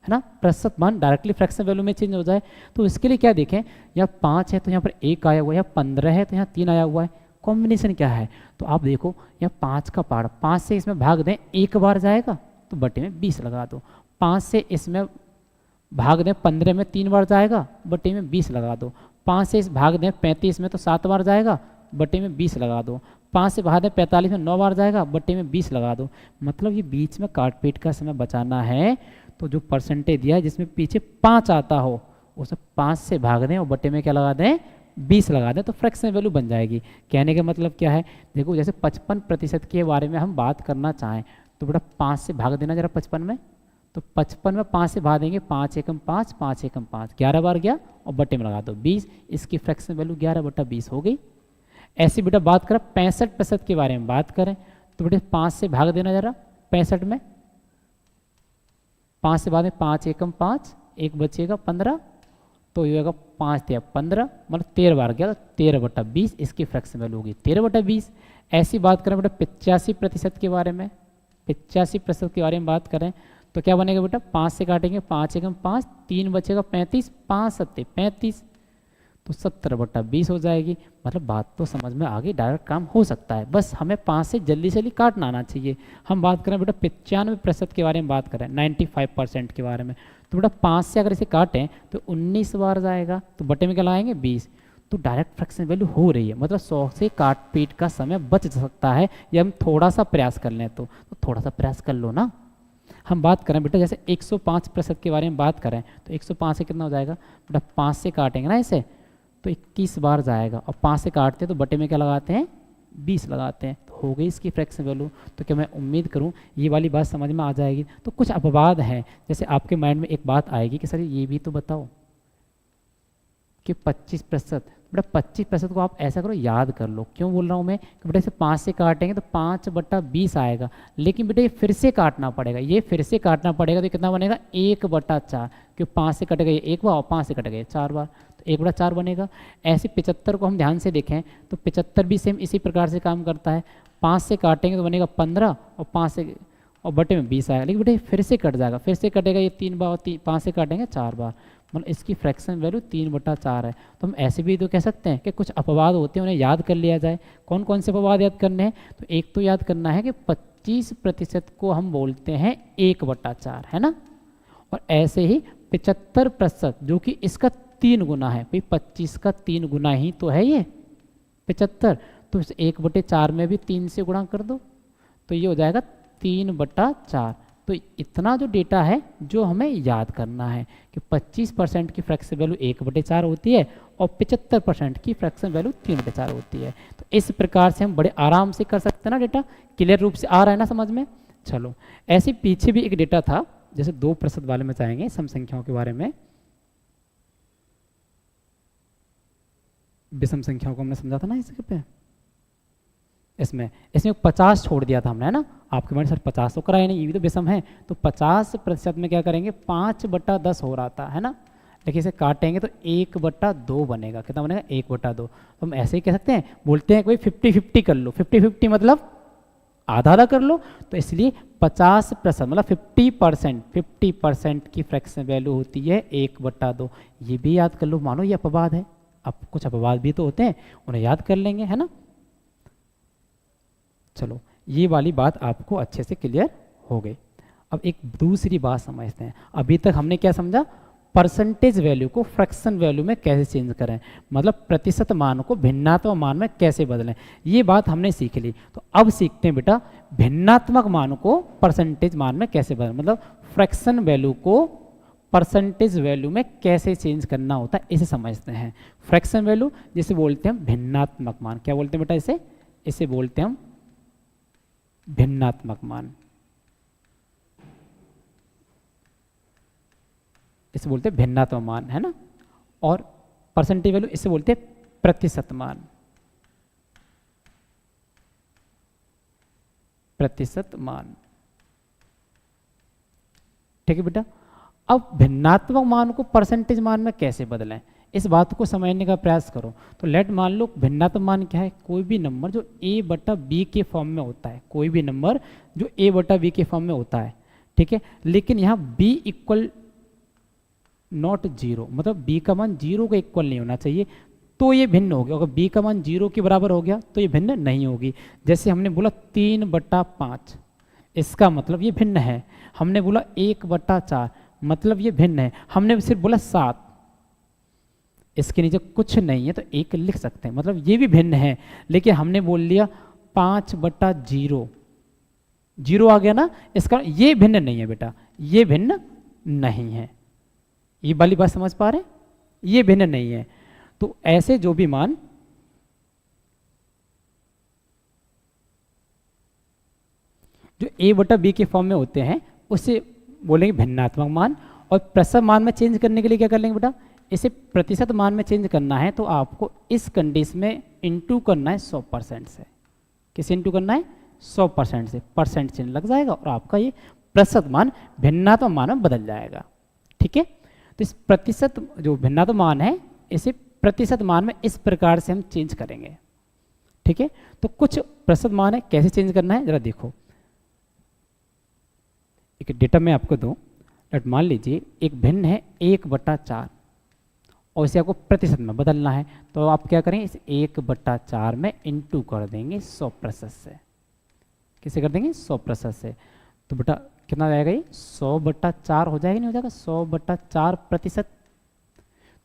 है ना, प्रतिशत मान डायरेक्टली फ्रैक्शन वैल्यू में चेंज हो जाए। तो इसके लिए क्या देखें, यहाँ 5 है तो यहाँ पर 1 आया हुआ है, यहाँ 15 है तो यहाँ 3 आया हुआ है, कॉम्बिनेशन क्या है। तो आप देखो यहाँ 5 का पार्ट 5 से इसमें भाग दें, 1 बार जाएगा तो बटे में 20 लगा दो। 5 से इसमें भाग दें 15 में 3 बार जाएगा, बटे में 20 लगा दो। 5 से इस भाग दें 35 में तो 7 बार जाएगा, बटे में 20 लगा दो। 5 से भाग दें 45 में 9 बार जाएगा, बटे में 20 लगा दो। मतलब ये बीच में काटपीट का समय बचाना है, तो जो परसेंटेज दिया है जिसमें पीछे 5 आता हो उसे 5 से भाग दें और बटे में क्या लगा दें, 20 लगा दें, तो फ्रैक्शन वैल्यू बन जाएगी। कहने का मतलब क्या है, देखो जैसे 55% के बारे में हम बात करना चाहें तो बेटा 5 से भाग देना जरा 55 में, तो 55 में 5 से भाग देंगे, 5 एकम 5, 5 एकम 5, 11 बार गया और बटे में लगा दो 20, इसकी फ्रैक्शन वैल्यू 11/20 हो गई। ऐसी बेटा बात करें 65% के बारे में बात करें तो बेटे 5 से भाग देना जरा 65 में, 5 से बाद में 5 एकम 5, 1 बचेगा 15, तो ये होगा 5 या 15, मतलब 13 बार गया तो 13/20, इसकी फ्रैक्शन वैल्यू होगी 13/20। ऐसी बात करें बेटा 85% के बारे में, 85% के बारे में बात करें तो क्या बनेगा बेटा, 5 से काटेंगे 5 एकम 5, 3 बचेगा 35, 5 सत्ते 35, तो 70/20 हो जाएगी। मतलब बात तो समझ में आ गई, डायरेक्ट काम हो सकता है, बस हमें 5 से जल्दी से काटना आना चाहिए। हम बात करें बेटा 95% के बारे में बात करें, 95% के बारे में, तो बेटा 5 से अगर इसे काटें तो 19 बार जाएगा, तो बटे में क्या लगाएंगे 20, तो डायरेक्ट फ्रैक्शन वैल्यू हो रही है, मतलब 100 से काट पीट का समय बच सकता है, ये हम थोड़ा सा प्रयास कर लें तो थोड़ा सा प्रयास कर लो ना। हम बात करें बेटा जैसे 105% के बारे में बात करें तो 105 से कितना हो जाएगा बेटा, 5 से काटेंगे ना इसे तो 21 बार जाएगा, और 5 से काटते हैं तो बटे में क्या लगाते हैं, 20 लगाते हैं, तो हो गई इसकी फ्रैक्शन वैल्यू। तो क्या मैं उम्मीद करूं ये वाली बात समझ में आ जाएगी। तो कुछ अपवाद हैं, जैसे आपके माइंड में एक बात आएगी कि सर ये भी तो बताओ कि 25%, बेटा 25% को आप ऐसा करो याद कर लो। क्यों बोल रहा हूँ मैं कि बेटा इसे 5 से काटेंगे तो 5/20 आएगा, लेकिन बेटा ये फिर से काटना पड़ेगा, ये फिर से काटना पड़ेगा, तो कितना बनेगा 1/4, क्यों 5 से कट गए एक बार और 5 से कट गए 4 बार, तो 1/4 बनेगा। ऐसे 75 को हम ध्यान से देखें तो 75 भी सेम इसी प्रकार से काम करता है, 5 से काटेंगे तो बनेगा 15 और 5 से और बटे में 20 आएगा, लेकिन बेटे फिर से कट जाएगा, फिर से कटेगा ये 3 बार, 5 से काटेंगे 4 बार, मतलब इसकी फ्रैक्शन वैल्यू 3/4 है। तो हम ऐसे भी तो कह सकते हैं कि कुछ अपवाद होते हैं उन्हें याद कर लिया जाए। कौन कौन से अपवाद याद करने हैं, तो एक तो याद करना है कि 25% को हम बोलते हैं 1/4, है ना, और ऐसे ही 75% जो कि इसका 3 गुना है, भाई 25 का 3 गुना ही तो है ये 75, तो इस 1/4 में भी 3 से गुणा कर दो तो ये हो जाएगा 3/4। तो इतना जो डेटा है जो हमें याद करना है कि 25% की फ्रैक्शन वैल्यू 1/4 होती है और 75% की फ्रैक्शन वैल्यू 3/4 होती है। तो इस प्रकार से हम बड़े आराम से कर सकते हैं ना, डेटा क्लियर रूप से आ रहा है ना समझ में। चलो ऐसे पीछे भी एक डेटा था, जैसे 2% वाले में चाहेंगे सम संख्याओं के बारे में, विषम संख्याओं को हमने समझा था ना इसके पे, इसमें 50 छोड़ दिया था हमने, है ना, आपके मन सर 50 तो कराए नहीं, ये भी तो विषम है, तो 50% में क्या करेंगे 5/10 हो रहा था, है ना, लेकिन इसे काटेंगे तो 1/2 बनेगा, कितना बनेगा 1/2। तो हम ऐसे ही कह सकते हैं, बोलते हैं कोई 50-50 कर लो, 50-50 मतलब आधा आधा कर लो, तो इसलिए 50% मतलब 50% की फ्रैक्शन वैल्यू होती है 1/2। ये भी याद कर लो, मानो ये अपवाद है, अब कुछ अपवाद भी तो होते हैं उन्हें याद कर लेंगे, है ना। चलो ये वाली बात आपको अच्छे से क्लियर हो गई। अब एक दूसरी बात समझते हैं। अभी तक हमने क्या समझा, परसेंटेज वैल्यू को फ्रैक्शन वैल्यू में कैसे चेंज करें, मतलब प्रतिशत मान को भिन्नात्मक मान में कैसे बदलें, ये बात हमने सीख ली। तो अब सीखते हैं बेटा भिन्नात्मक मान को परसेंटेज मान में कैसे बदलें, मतलब फ्रैक्शन वैल्यू को परसेंटेज वैल्यू में कैसे चेंज करना होता है, इसे समझते हैं। फ्रैक्शन वैल्यू जिसे बोलते हैं हम भिन्नात्मक मान, क्या बोलते हैं बेटा इसे बोलते हैं हम भिन्नात्मक मान, इसे बोलते हैं भिन्नात्मक मान, है ना। और परसेंटेज वैल्यू इसे बोलते हैं प्रतिशत मान, प्रतिशत मान, ठीक है बेटा। अब भिन्नात्मक मान को परसेंटेज मान में कैसे बदलें, इस बात को समझने का प्रयास करो। तो लेट मान लो भिन्नात्मक मान क्या है, कोई भी नंबर जो a/b के फॉर्म में होता है, कोई भी नंबर जो a/b के फॉर्म में होता है, ठीक है, लेकिन यहाँ b इक्वल नॉट 0, मतलब b का मान 0 के इक्वल नहीं होना चाहिए, तो ये भिन्न होगी। अगर b का मान 0 के बराबर हो गया तो ये भिन्न नहीं होगी। जैसे हमने बोला 3/5, इसका मतलब ये भिन्न है। हमने बोला 1/4, मतलब ये भिन्न है। हमने सिर्फ बोला 7, इसके नीचे कुछ नहीं है तो 1 लिख सकते हैं, मतलब ये भी भिन्न है। लेकिन हमने बोल लिया 5/0, 0 आ गया ना, इसका ये भिन्न नहीं है बेटा, ये भिन्न नहीं है। ये वाली बात समझ पा रहे हैं, ये भिन्न नहीं है। तो ऐसे जो भी मान जो a/b के फॉर्म में होते हैं उसे बोलेंगे भिन्नात्मक मान। और प्रतिशत मान में चेंज करने के लिए क्या कर लेंगे बेटा, इसे प्रतिशत मान में चेंज करना है तो आपको इस कंडीशन में इंटू करना है 100% से। किसे इंटू करना है, 100% से, परसेंट चिन्ह लग जाएगा और आपका ये प्रतिशत मान भिन्नात्मक मान में बदल जाएगा, ठीक है। तो इस प्रतिशत जो भिन्नात्मक मान है इसे प्रतिशत मान में इस प्रकार से हम चेंज करेंगे, ठीक है। तो कुछ प्रतिशत मान है, कैसे चेंज करना है जरा देखो। एक डेटा मैं आपको दूं, मान लीजिए एक भिन्न है 1/4 और इसे आपको प्रतिशत में बदलना है, तो आप क्या करेंगे, इस 1/4 में इंटू कर देंगे 100% से। किसे कर देंगे, 100% से। तो बेटा कितना जाएगा, ये 100/4 हो जाएगा, नहीं हो जाएगा 100/4 प्रतिशत।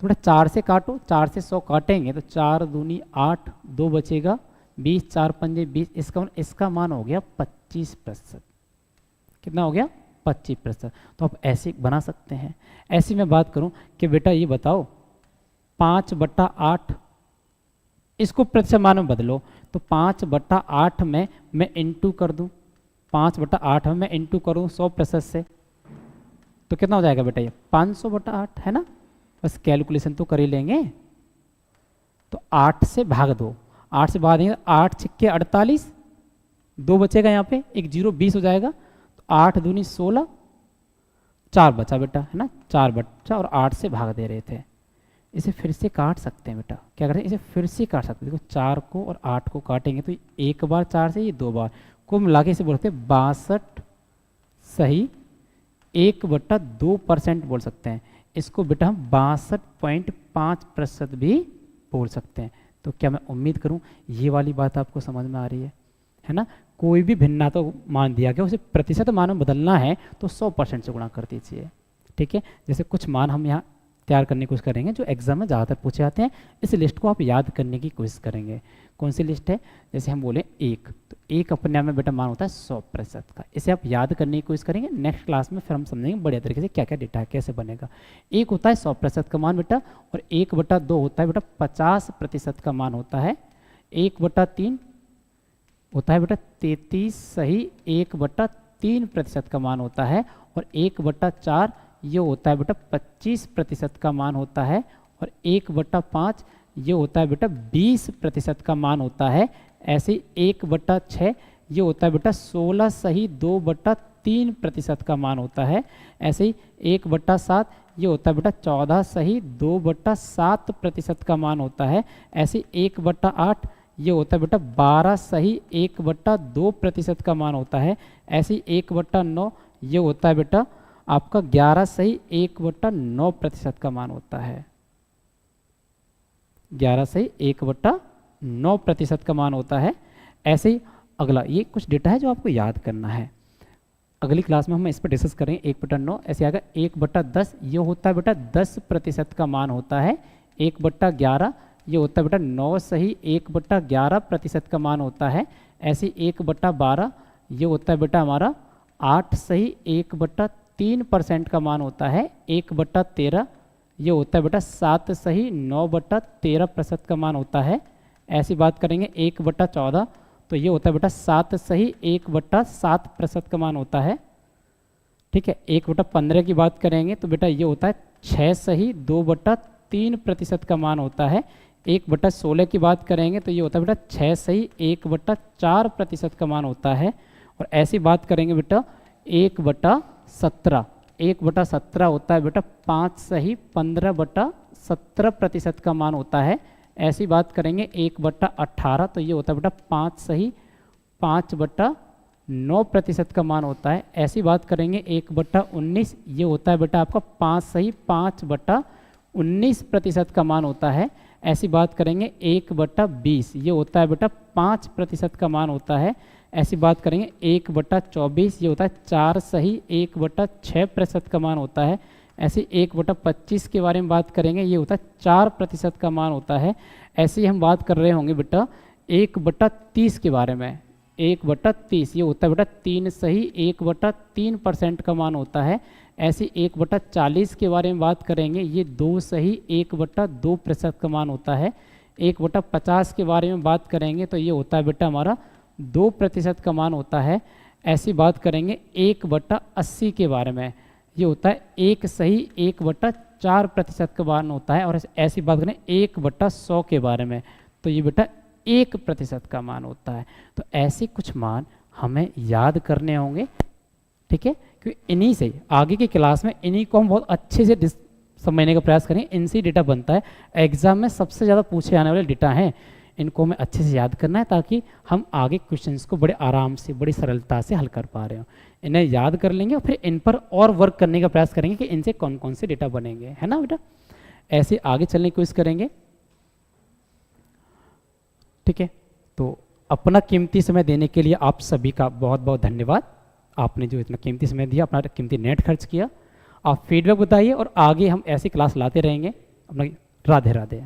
तो तो बेटा 4 से काटो, 4 से 100 काटेंगे तो 4 दूनी 8, 2 बचेगा 20, 4 पंजे 20, इसका मान हो गया 25%। कितना हो गया? 25%। तो आप ऐसे बना सकते हैं। ऐसी मैं बात करूं कि बेटा ये बताओ 5/8 इसको प्रतिशत मान में बदलो, तो 5/8 में मैं इंटू कर दूं, 5/8 में मैं इंटू करूं 100% से, तो कितना हो जाएगा बेटा? ये 500/8 है ना। बस कैलकुलेशन तो कर ही लेंगे। तो 8 से भाग दो, 8 से भाग देंगे 8 छिक्के 48, 2 बचेगा यहाँ पे, एक 0 20 हो जाएगा। तो 8 दूनी 16, 4 बचा बेटा, है ना, 4 बचा और 8 से भाग दे रहे थे। इसे फिर से काट सकते हैं बेटा, क्या करते हैं, इसे फिर से काट सकते हैं। देखो 4 को और 8 को काटेंगे तो एक बार 4 से, ये 2 बार, को मिला के इसे बोलते हैं 62 सही 1/2% बोल सकते हैं। इसको बेटा हम 62.5% भी बोल सकते हैं। तो क्या मैं उम्मीद करूं ये वाली बात आपको समझ में आ रही है ना। कोई भी भिन्ना तो मान दिया गया, उसे प्रतिशत मान में बदलना है तो 100% से गुणा कर दीजिए। ठीक है, जैसे कुछ मान हम यहाँ तैयार करने की कोशिश करेंगे जो एग्जाम में ज़्यादातर पूछे जाते हैं। इस लिस्ट को आप याद करने की कोशिश करेंगे। कौन सी लिस्ट है? जैसे हम बोले 1, तो 1 अपने आप में बेटा मान होता है 100% का। इसे आप याद करने की कोशिश करेंगे। नेक्स्ट क्लास में फिर हम समझेंगे बढ़िया तरीके से क्या क्या डेटा है, कैसे बनेगा। 1 होता है 100% का मान बेटा, और 1/2 होता है बेटा 50% का मान होता है। 1/3 होता है बेटा 33 सही 1/3% का मान होता है। और 1/4 ये होता है बेटा 25% का मान होता है। और 1/5 ये होता है बेटा 20% का मान होता है। ऐसे ही 1/6 ये होता है बेटा 16 सही 2/3% का मान होता है। ऐसे ही 1/7 ये होता है बेटा 14 सही 2/7% का मान होता है। ऐसे ही 1/8 ये होता है बेटा 12 सही 1/2% का मान होता है। ऐसे ही 1/9 ये होता है बेटा आपका 11 सही 1/9% का मान होता है। 11 सही 1/9% का मान होता है। ऐसे ही अगला, ये कुछ डेटा है जो आपको याद करना है। अगली क्लास में हम इस पर डिस्कस करेंगे। 1/9 ऐसे आएगा 1/10 ये होता है बेटा 10% का मान होता है। 1/11 ये होता है बेटा 9 सही 1/11% का मान होता है। ऐसे 1/12 ये होता है बेटा हमारा 8 सही 1/3% का मान होता है। 1/13 ये होता है बेटा 7 सही 9/13% का मान होता है। ऐसी बात करेंगे 1/14 तो ये होता है बेटा 7 सही 1/7% का मान होता है। ठीक है, 1/15 की बात करेंगे तो बेटा ये होता है 6 सही 2/3% का मान होता है। 1/16 की बात करेंगे तो ये होता है बेटा 6 सही 1/4% का मान होता है। और ऐसी बात करेंगे बेटा 1/17 1/17 होता है बेटा 5 सही 15/17% का मान होता है। ऐसी बात करेंगे 1/18 तो ये होता है बेटा 5 सही 5/9% का मान होता है। ऐसी बात करेंगे 1/19 ये होता है बेटा आपका 5 सही 5/19% का मान होता है। ऐसी बात करेंगे 1/20 ये होता है बेटा 5% का मान होता है। ऐसी बात करेंगे 1/24 ये होता है 4 सही 1/6% का मान होता है। ऐसे 1/25 के बारे में बात करेंगे ये होता है 4% का मान होता है। ऐसे ही हम बात कर रहे होंगे बेटा 1/30 के बारे में। 1/30 ये होता है बेटा 3 सही 1/3% का मान होता है। ऐसे 1/40 के बारे में बात करेंगे ये 2 सही 1/2% का मान होता है। 1/50 के बारे में बात करेंगे तो ये होता है बेटा हमारा 2% का मान होता है। ऐसी बात करेंगे 1/80 के बारे में, ये होता है 1 सही 1/4% का मान होता है। और ऐसी बात करें 1/100 के बारे में तो ये बेटा 1% का मान होता है। तो ऐसे कुछ मान हमें याद करने होंगे। ठीक है, क्योंकि इन्हीं से आगे की क्लास में इन्हीं को हम बहुत अच्छे से समझने का प्रयास करें। इनसे डेटा बनता है। एग्जाम में सबसे ज़्यादा पूछे जाने वाले डेटा हैं, इनको हमें अच्छे से याद करना है ताकि हम आगे क्वेश्चंस को बड़े आराम से बड़ी सरलता से हल कर पा रहे हो। इन्हें याद कर लेंगे और फिर इन पर और वर्क करने का प्रयास करेंगे कि इनसे कौन कौन से डेटा बनेंगे, है ना बेटा। ऐसे आगे चलने की कोशिश करेंगे। ठीक है, तो अपना कीमती समय देने के लिए आप सभी का बहुत बहुत धन्यवाद। आपने जो इतना कीमती समय दिया, अपना कीमती नेट खर्च किया। आप फीडबैक बताइए और आगे हम ऐसी क्लास लाते रहेंगे। अपना राधे राधे।